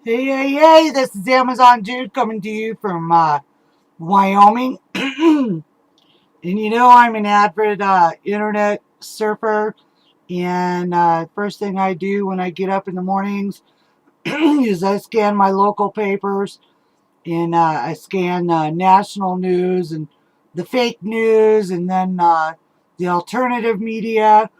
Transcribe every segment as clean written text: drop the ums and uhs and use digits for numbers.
Hey, this is Amazon Jude coming to you from Wyoming. And I'm an avid internet surfer. And first thing I do when I get up in the mornings is I scan my local papers and I scan national news and the fake news and then the alternative media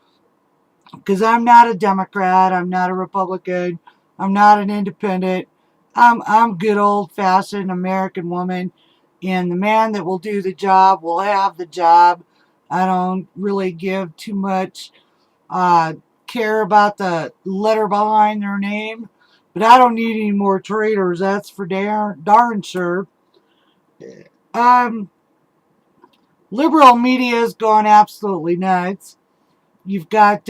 because I'm not a Democrat, I'm not a Republican, I'm not an independent. I'm good old fashioned American woman, and the man that will do the job will have the job. I don't really give too much uh, care about the letter behind their name, but I don't need any more traitors. That's for darn sure. Um, Liberal media has gone absolutely nuts. You've got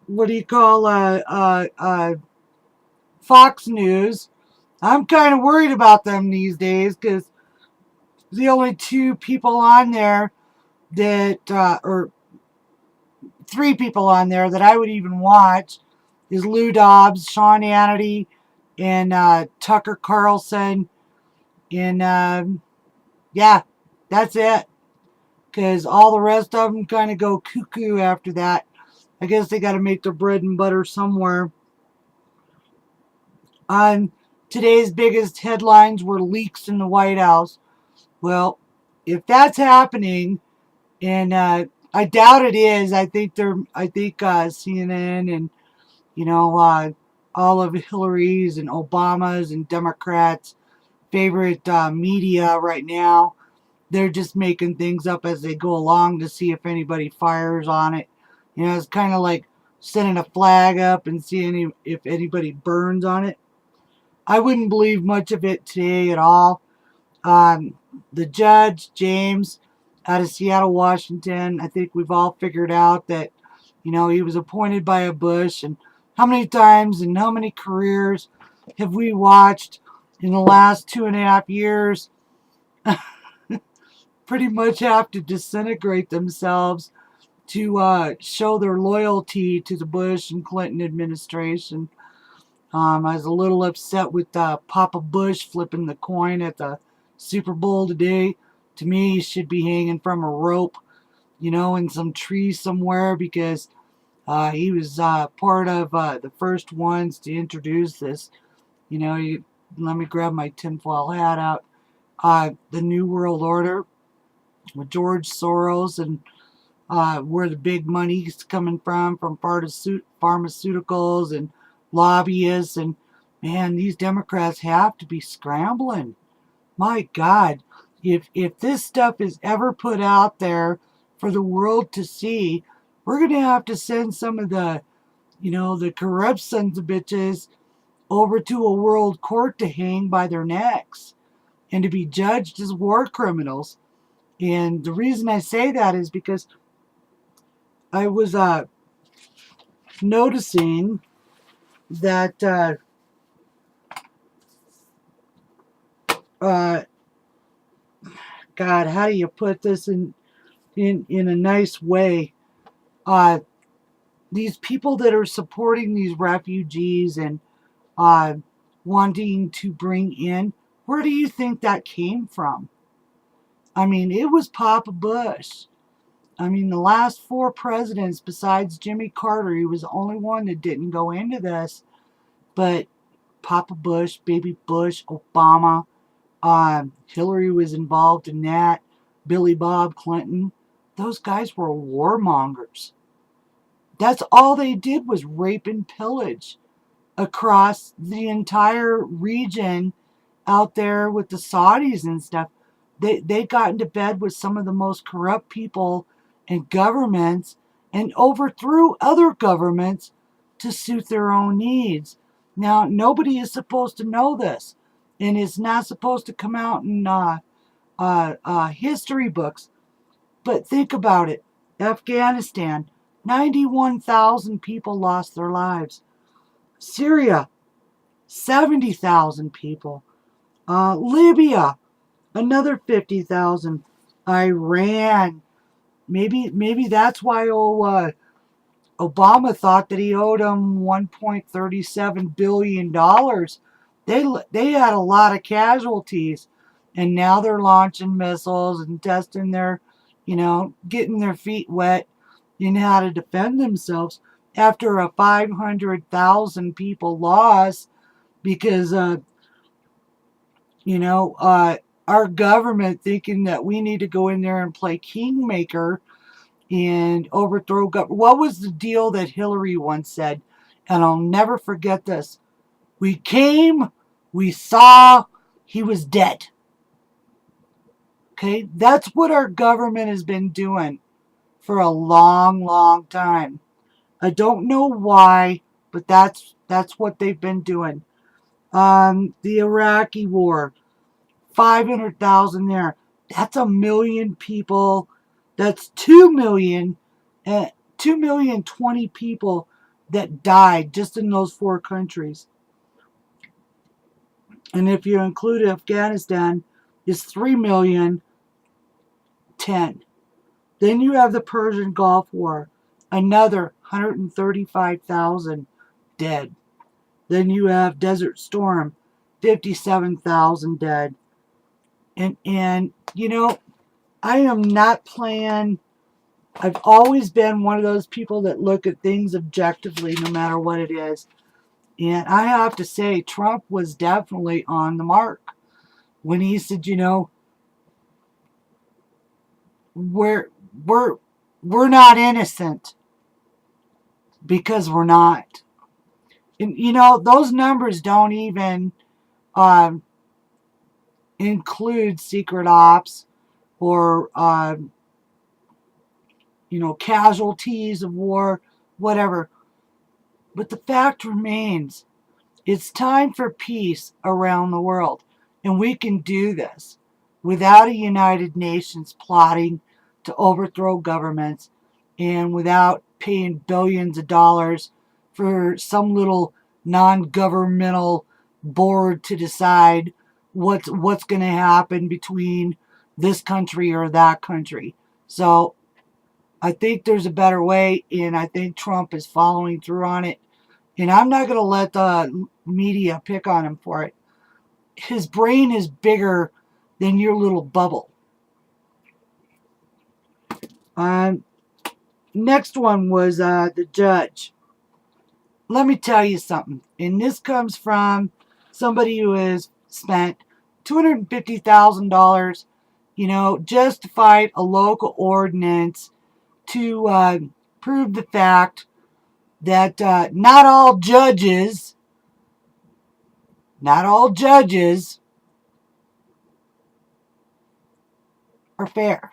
what do you call Fox News. I'm kind of worried about them these days because the only two people on there or three people on there that I would even watch is Lou Dobbs, Sean Hannity, and Tucker Carlson. And yeah, that's it. Because all the rest of them kind of go cuckoo after that. I guess they got to make their bread and butter somewhere. On today's biggest headlines were leaks in the White House. Well, if that's happening, and I doubt it is, I think CNN and all of Hillary's and Obama's and Democrats' favorite media right now, they're just making things up as they go along to see if anybody fires on it. It's kind of like sending a flag up and seeing if anybody burns on it. I wouldn't believe much of it today at all. Um, the judge, James, out of Seattle, Washington, I think we've all figured out that, he was appointed by a Bush. And how many times and how many careers have we watched in the last 2.5 years pretty much have to disintegrate themselves to show their loyalty to the Bush and Clinton administration? I was a little upset with Papa Bush flipping the coin at the Super Bowl today. To me, he should be hanging from a rope, in some tree somewhere because he was part of the first ones to introduce this. Let me grab my tinfoil hat out. The New World Order with George Soros and where the big money's coming from pharmaceuticals and lobbyists. And man, these Democrats have to be scrambling. My God, if this stuff is ever put out there for the world to see, we're gonna have to send some of the corrupt sons of bitches over to a world court to hang by their necks and to be judged as war criminals. And the reason I say that is because I was noticing that uh, God, how do you put this in a nice way? Uh, these people that are supporting these refugees and uh, wanting to bring in, where do you think that came from? I mean, it was Papa Bush. I mean, the last four presidents, besides Jimmy Carter, he was the only one that didn't go into this. But Papa Bush, Baby Bush, Obama, Hillary was involved in that. Billy Bob Clinton. Those guys were warmongers. That's all they did was rape and pillage across the entire region out there with the Saudis and stuff. They got into bed with some of the most corrupt people and governments and overthrew other governments to suit their own needs. Now, nobody is supposed to know this, and it's not supposed to come out in history books. But think about it. Afghanistan, 91,000 people lost their lives. Syria, 70,000 people. Libya, another 50,000. Iran, maybe that's why Obama thought that he owed them $1.37 billion. They had a lot of casualties, and now they're launching missiles and testing their, getting their feet wet in how to defend themselves after a 500,000 people loss because, our government thinking that we need to go in there and play kingmaker and overthrow government. What was the deal that Hillary once said? And I'll never forget this. We came, we saw, he was dead. Okay, that's what our government has been doing for a long, long time. I don't know why, but that's what they've been doing. The Iraqi war, 500,000 there. That's 1,000,000 people. That's 2,000,000, 2,020,000 people that died just in those 4 countries. And if you include Afghanistan, it's 3,000,010. Then you have the Persian Gulf War, another 135,000 dead. Then you have Desert Storm, 57,000 dead. And I am not playing. I've always been one of those people that look at things objectively, no matter what it is. And I have to say, Trump was definitely on the mark when he said, we're not innocent, because we're not. And those numbers don't even include secret ops or casualties of war, whatever. But the fact remains, it's time for peace around the world. And we can do this without a United Nations plotting to overthrow governments and without paying billions of dollars for some little non-governmental board to decide what's going to happen between this country or that country. So I think there's a better way, and I think Trump is following through on it. And I'm not going to let the media pick on him for it. His brain is bigger than your little bubble. Next one was the judge. Let me tell you something. And this comes from somebody who has spent $250,000, just to fight a local ordinance to prove the fact that not all judges are fair.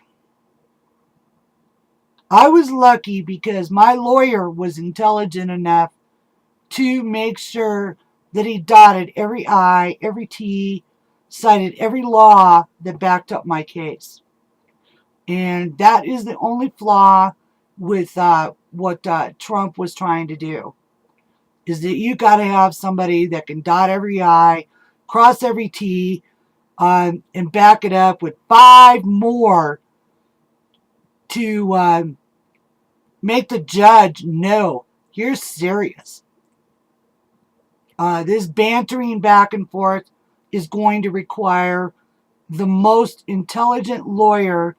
I was lucky because my lawyer was intelligent enough to make sure that he dotted every I, every T, cited every law that backed up my case. And that is the only flaw with what Trump was trying to do, is that you got to have somebody that can dot every I, cross every T, and back it up with 5 more to make the judge know you're serious. This bantering back and forth is going to require the most intelligent lawyer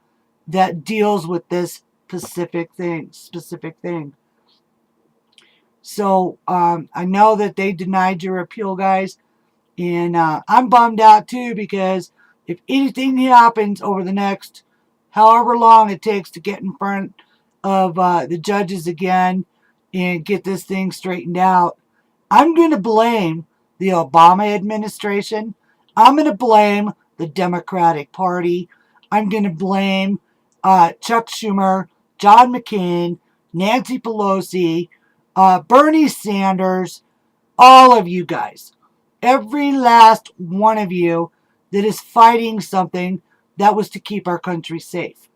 that deals with this specific thing. So I know that they denied your appeal, guys, and I'm bummed out too, because if anything happens over the next however long it takes to get in front of the judges again and get this thing straightened out, I'm going to blame the Obama administration. I'm going to blame the Democratic Party. I'm going to blame Chuck Schumer, John McCain, Nancy Pelosi, Bernie Sanders, all of you guys. Every last one of you that is fighting something that was to keep our country safe.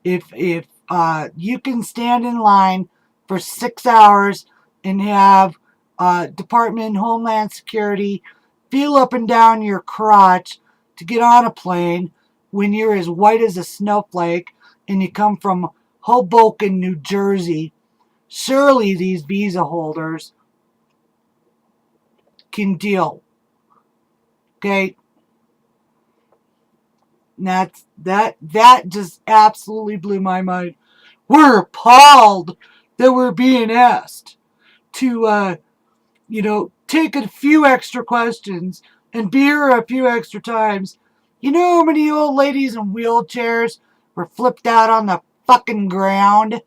If you can stand in line for 6 hours and have Department of Homeland Security feel up and down your crotch to get on a plane when you're as white as a snowflake and you come from Hoboken, New Jersey, Surely these visa holders can deal. Okay? That just absolutely blew my mind. We're appalled that we're being asked to take a few extra questions and be here a few extra times. You know how many old ladies in wheelchairs were flipped out on the fucking ground,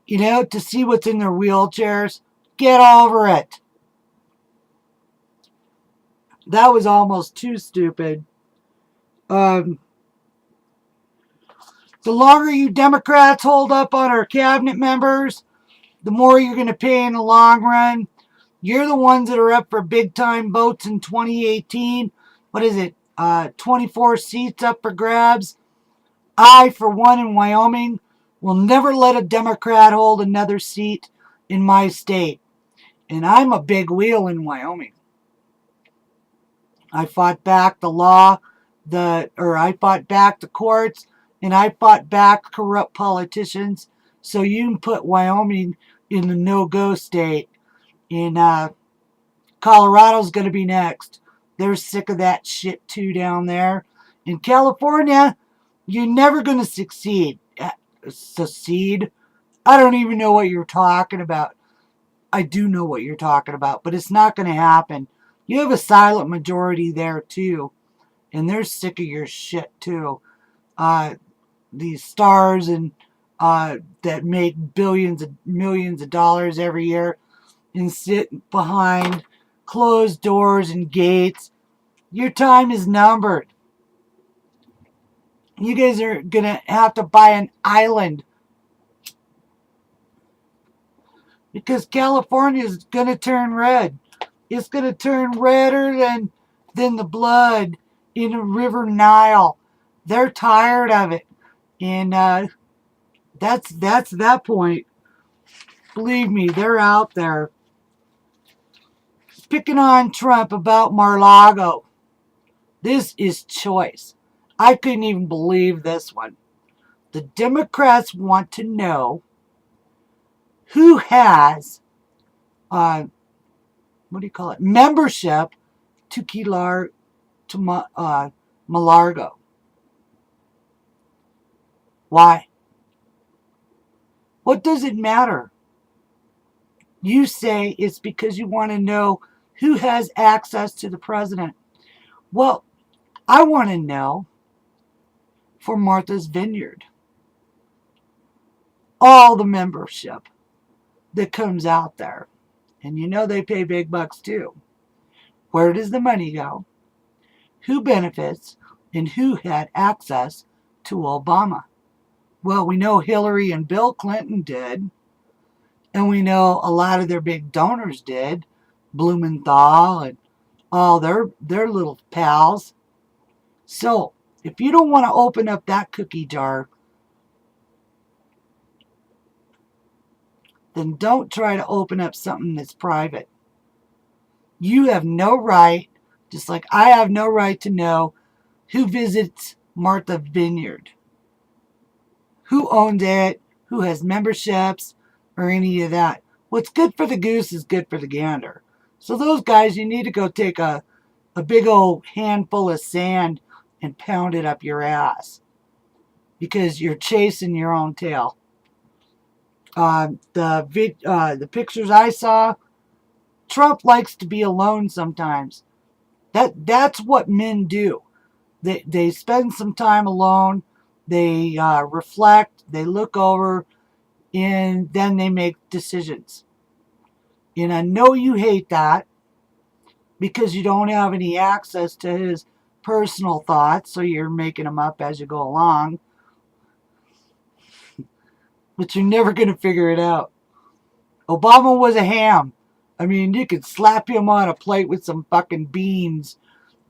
to see what's in their wheelchairs? Get over it. That was almost too stupid. The longer you Democrats hold up on our cabinet members, the more you're going to pay in the long run. You're the ones that are up for big time votes in 2018. What is it? 24 seats up for grabs. I, for one, in Wyoming, will never let a Democrat hold another seat in my state. And I'm a big wheel in Wyoming. I fought back the law, I fought back the courts, and I fought back corrupt politicians. So you can put Wyoming in the no-go state. And Colorado's going to be next. They're sick of that shit too down there. In California, you're never going to succeed. Succeed? I don't even know what you're talking about. I do know what you're talking about, but it's not going to happen. You have a silent majority there too, and they're sick of your shit too. These stars and that make billions of millions of dollars every year and sit behind closed doors and gates. Your time is numbered. You guys are going to have to buy an island because California is going to turn red. It's going to turn redder than the blood in the River Nile. They're tired of it. And that's that point. Believe me, they're out there picking on Trump about Mar-a-Lago. This is choice. I couldn't even believe this one. The Democrats want to know who has, membership to Malargo. Why? What does it matter? You say it's because you want to know who has access to the president. Well, I want to know for Martha's Vineyard. All the membership that comes out there. And they pay big bucks too. Where does the money go? Who benefits and who had access to Obama? Well, we know Hillary and Bill Clinton did. And we know a lot of their big donors did. Blumenthal and all their little pals. So, if you don't want to open up that cookie jar, then don't try to open up something that's private. You have no right, just like I have no right to know who visits Martha Vineyard, who owns it, who has memberships, or any of that. What's good for the goose is good for the gander. So those guys, you need to go take a big old handful of sand and pound it up your ass because you're chasing your own tail. The pictures I saw, Trump likes to be alone sometimes. That's what men do. They spend some time alone. They reflect. They look over, and then they make decisions. And I know you hate that because you don't have any access to his personal thoughts, so you're making them up as you go along. But you're never going to figure it out. Obama was a ham. I mean, you could slap him on a plate with some fucking beans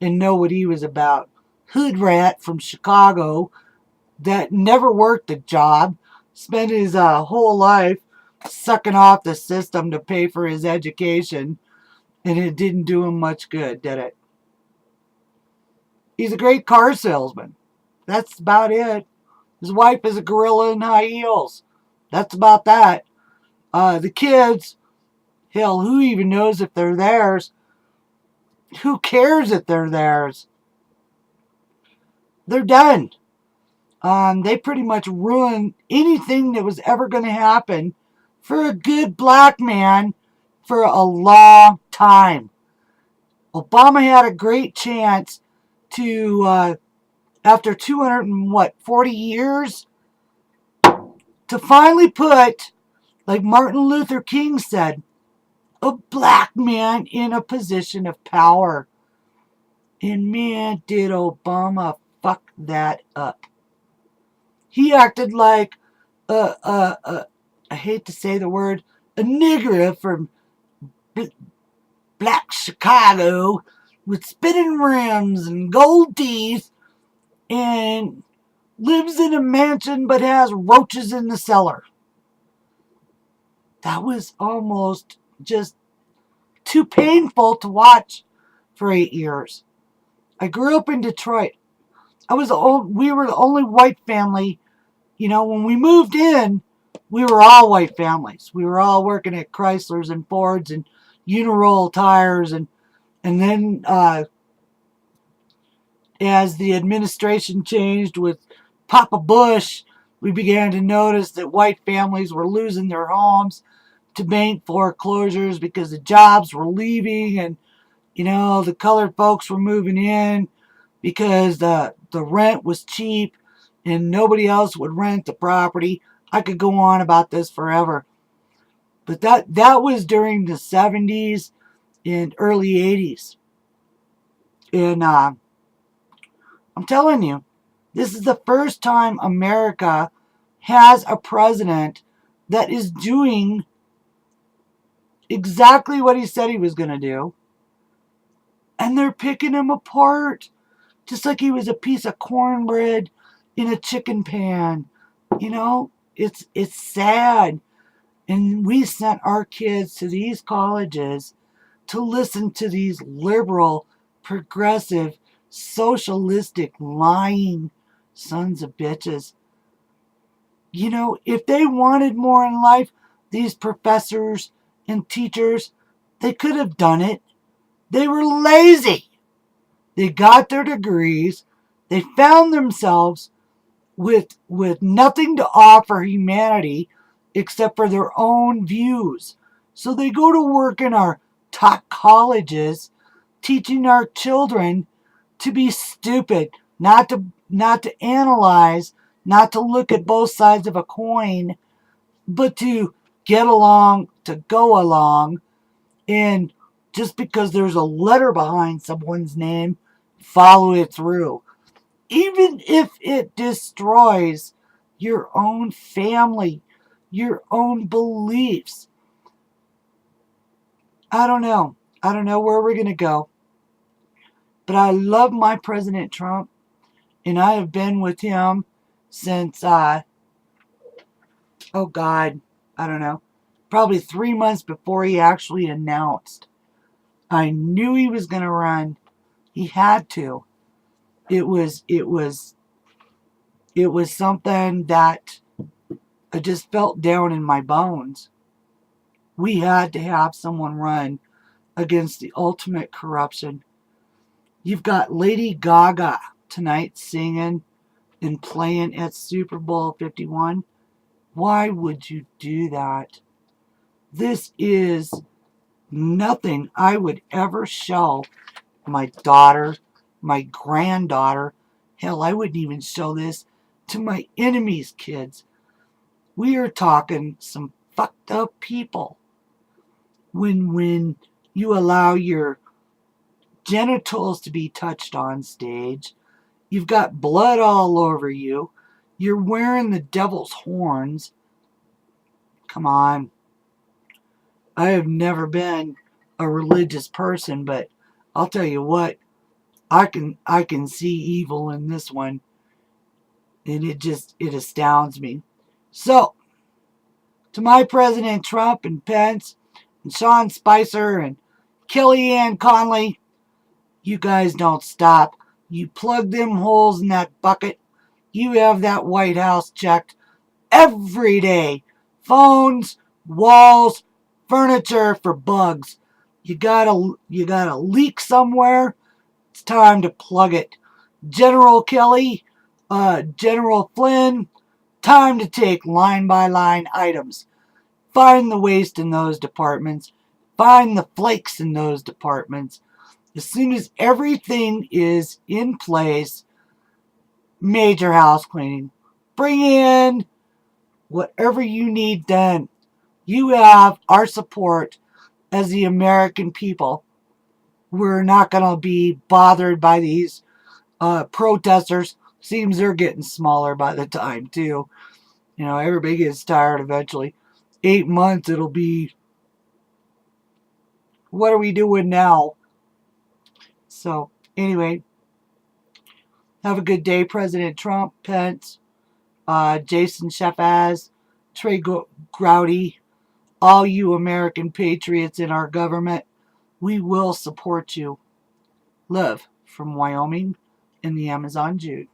and know what he was about. Hood rat from Chicago that never worked a job, spent his whole life sucking off the system to pay for his education, and it didn't do him much good, did it? He's a great car salesman. That's about it. His wife is a gorilla in high heels. That's about that. The kids, hell, who even knows if they're theirs? Who cares if they're theirs? They're done. They pretty much ruined anything that was ever going to happen for a good black man for a long time. Obama had a great chance to, after 240 years, to finally put, like Martin Luther King said, a black man in a position of power. And man, did Obama fuck that up. He acted like I hate to say the word, a nigger from black Chicago with spinning rims and gold teeth and lives in a mansion but has roaches in the cellar. That was almost just too painful to watch for 8 years. I grew up in Detroit. We were the only white family. You know, when we moved in, we were all white families. We were all working at Chryslers and Fords and Uniroyal tires, and then as the administration changed with Papa Bush, we began to notice that white families were losing their homes to bank foreclosures because the jobs were leaving, and the colored folks were moving in because the rent was cheap and nobody else would rent the property. I could go on about this forever. But that was during the 70s and early 80s. And I'm telling you, this is the first time America has a president that is doing exactly what he said he was going to do. And they're picking him apart. Just like he was a piece of cornbread in a chicken pan. It's sad. And we sent our kids to these colleges to listen to these liberal, progressive, socialistic, lying sons of bitches. If they wanted more in life, these professors and teachers, they could have done it. They were lazy. They got their degrees. They found themselves with nothing to offer humanity except for their own views. So they go to work in our top colleges, teaching our children to be stupid, not to analyze, not to look at both sides of a coin, but to get along, to go along, and just because there's a letter behind someone's name, follow it through. Even if it destroys your own family, your own beliefs. I don't know. I don't know where we're going to go. But I love my President Trump. And I have been with him since, oh God, I don't know, probably 3 months before he actually announced. I knew he was going to run. He had to. It was something that I just felt down in my bones. We had to have someone run against the ultimate corruption. You've got Lady Gaga tonight singing and playing at Super Bowl 51. Why would you do that? This is nothing I would ever show my daughter, my granddaughter. Hell, I wouldn't even show this to my enemies' kids. We are talking some fucked up people. When you allow your genitals to be touched on stage, you've got blood all over you, you're wearing the devil's horns. Come on. I have never been a religious person, but I'll tell you what, I can see evil in this one, and it astounds me. So, to my President Trump and Pence and Sean Spicer and Kellyanne Conley, you guys don't stop. You plug them holes in that bucket. You have that White House checked every day. Phones, walls, furniture for bugs. You got a leak somewhere. It's time to plug it. General Kelly, General Flynn, time to take line by line items. Find the waste in those departments. Find the flakes in those departments. As soon as everything is in place, major house cleaning. Bring in whatever you need done. You have our support as the American people. We're not going to be bothered by these protesters. Seems they're getting smaller by the time, too. You know, everybody gets tired eventually. 8 months, it'll be, what are we doing now? So, anyway, have a good day, President Trump, Pence, Jason Shefaz, Trey Groudy, all you American patriots in our government. We will support you. Love from Wyoming and the Amazon Jude.